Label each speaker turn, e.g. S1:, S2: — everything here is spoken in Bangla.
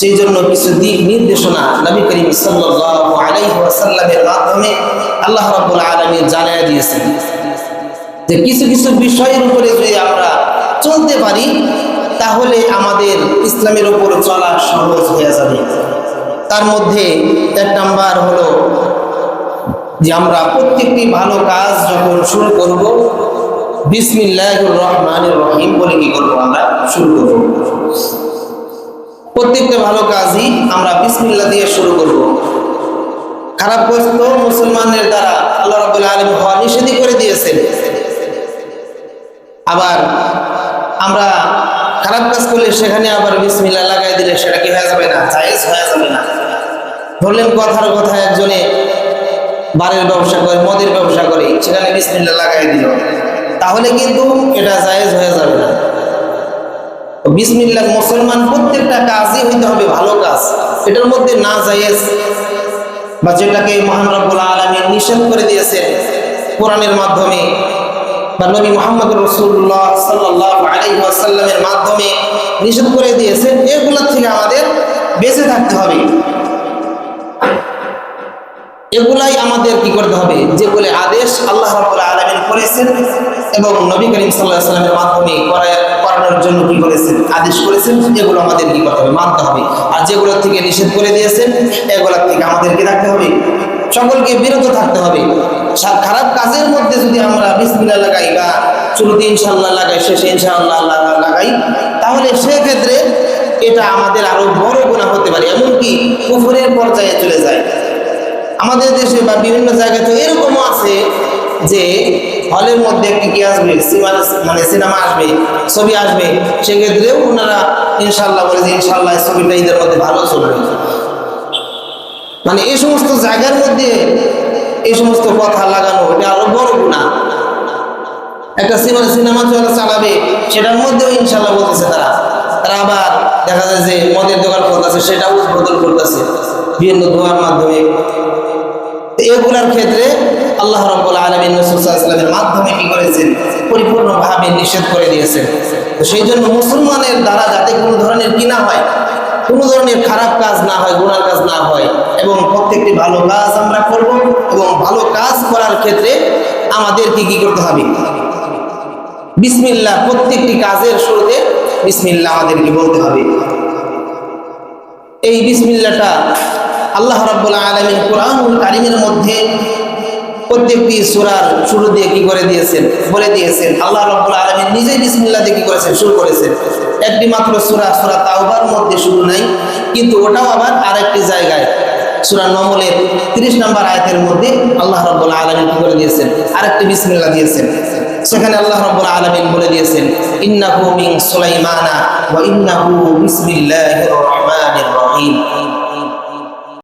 S1: সেই জন্য কিছু দিক নির্দেশনা নবী করিম সাল্লাল্লাহু আলাইহি ওয়াসাল্লামের মাধ্যমে আল্লাহ রাব্বুল আলামিন জানিয়ে দিয়েছেন যে কিছু কিছু বিষয়ের উপরে যদি আমরা চলতে পারি তাহলে আমাদের ইসলামের উপর চলা সহজ হয়ে যাবে। তার মধ্যে এক নাম্বার হলো যে আমরা প্রত্যেকটি ভালো কাজ যখন শুরু করব বিসমিল্লাহির রহমানির রহিম বলে কি করব, আমরা শুরু করব। প্রত্যেকটা ভালো কাজই আমরা বিসমিল্লাহ দিয়ে শুরু করব। খারাপ কাজ তো মুসলমানের দ্বারা আল্লাহ রাব্বুল আলামিন নিষেধ করে দিয়েছেন। আবার আমরা খারাপ কাজ করলে সেখানে আবার বিসমিল্লাহ লাগাই দিলে সেটা কি হয়ে যাবে না, জায়েজ হয়ে যাবে না। ধরলেন কথার কথা একজনে বারের ব্যবসা করে, মদের ব্যবসা করে, সেখানে বিসমিল্লাহ লাগাই দিল, তাহলে কিন্তু এটা জায়েজ হয়ে যাবে না। বিসমিল্লাহ মুসলমান প্রত্যেকটা কাজই হইতে হবে ভালো কাজ, এটার মধ্যে না জায়েজ বা যেটাকে মহান রব্বুল আলামিন নিষেধ করে দিয়েছেন কোরআনের মাধ্যমে বা নবী মুহাম্মদ রাসূলুল্লাহ সাল্লাল্লাহু আলাইহি ওয়াসাল্লামের মাধ্যমে নিষেধ করে দিয়েছেন, এগুলোর থেকে আমাদের বেঁচে থাকতে হবে। এগুলাই আমাদের কি করতে হবে, যেগুলো আদেশ আল্লাহ রাব্বুল আলামিন করেছেন এবং নবী করিম সাল্লাল্লাহু আলাইহি ওয়াসাল্লামের মাধ্যমে করানোর জন্য কি করেছেন, আদেশ করেছেন, এগুলো আমাদের কি করতে হবে, মানতে হবে। আর যেগুলোর থেকে নিষেধ করে দিয়েছেন এগুলোর থেকে আমাদের কি রাখতে হবে, সকলকে বিরত থাকতে হবে। খারাপ কাজের মধ্যে যদি আমরা বিসমিল্লাহ লাগাই বা শুরুতে ইনশাআল্লাহ লাগাই, শেষে ইনশাআল্লাহ লাগাই, তাহলে সেক্ষেত্রে এটা আমাদের আরো বড় গুনাহ হতে পারে, এমনকি কুফরের পর্যায়ে চলে যায়। আমাদের দেশে বা বিভিন্ন জায়গায় তো এরকমও আছে যে হলের মধ্যে একটি কি আসবে, মানে সিনেমা আসবে, ছবি আসবে, সেক্ষেত্রেও ওনারা ইনশাআল্লাহ বলে যে ইনশাআল্লাহ ছবিটা ঈদের মধ্যে ভালো চলবে। মানে এই সমস্ত জায়গার মধ্যে এই সমস্ত কথা লাগানো এটা আরো বড় গুনাহ। একটা সিনেমা চালাবে, সেটার মধ্যেও ইনশাআল্লাহ বলতেছে তারা আবার দেখা যায় যে মদের দোকান করতেছে, সেটা উদ্বোধন করতেছে বিভিন্ন দোয়ার মাধ্যমে। এগুলার ক্ষেত্রে আল্লাহ রাব্বুল আলামিন রাসূল সাল্লাল্লাহু আলাইহি ওয়াসাল্লামের মাধ্যমে কি করেছেন, পরিপূর্ণভাবে নিষেধ করে দিয়েছেন। তো সেই জন্য মুসলমানের দ্বারা যাতে কোনো ধরনের কি না হয়, কোনো ধরনের খারাপ কাজ না হয়, গুনার কাজ না হয়, এবং প্রত্যেকটি ভালো কাজ আমরা করব, এবং ভালো কাজ করার ক্ষেত্রে আমাদের কি করতে হবে, বিসমিল্লাহ, প্রত্যেকটি কাজের শুরুতে বিসমিল্লাহ আমাদেরকে বলতে হবে। এই বিসমিল্লাহটা আল্লাহ রাব্বুল আলামিন কোরআনুল কারীমের মধ্যে প্রত্যেকটি সূরার শুরু দিয়ে কি করে দিয়েছেন, বলে দিয়েছেন। আল্লাহ রাব্বুল আলামিন নিজেই বিসমিল্লাহ দিয়ে কি করেছেন, শুরু করেছেন। একটি মাত্র সূরা তাওবার মধ্যে শুরু নাই, কিন্তু ওটাও আবার আরেকটি জায়গায় সূরা নমলের 30 নম্বর আয়াতের মধ্যে আল্লাহ রাব্বুল আলামিন কি করে দিয়েছেন, আরেকটি বিসমিল্লাহ দিয়েছেন। সেখানে আল্লাহ রাব্বুল আলামিন বলে দিয়েছেন ইন্নাহু মিন সুলাইমানা ওয়া ইন্নাহু বিসমিল্লাহির রহমানির রহিম।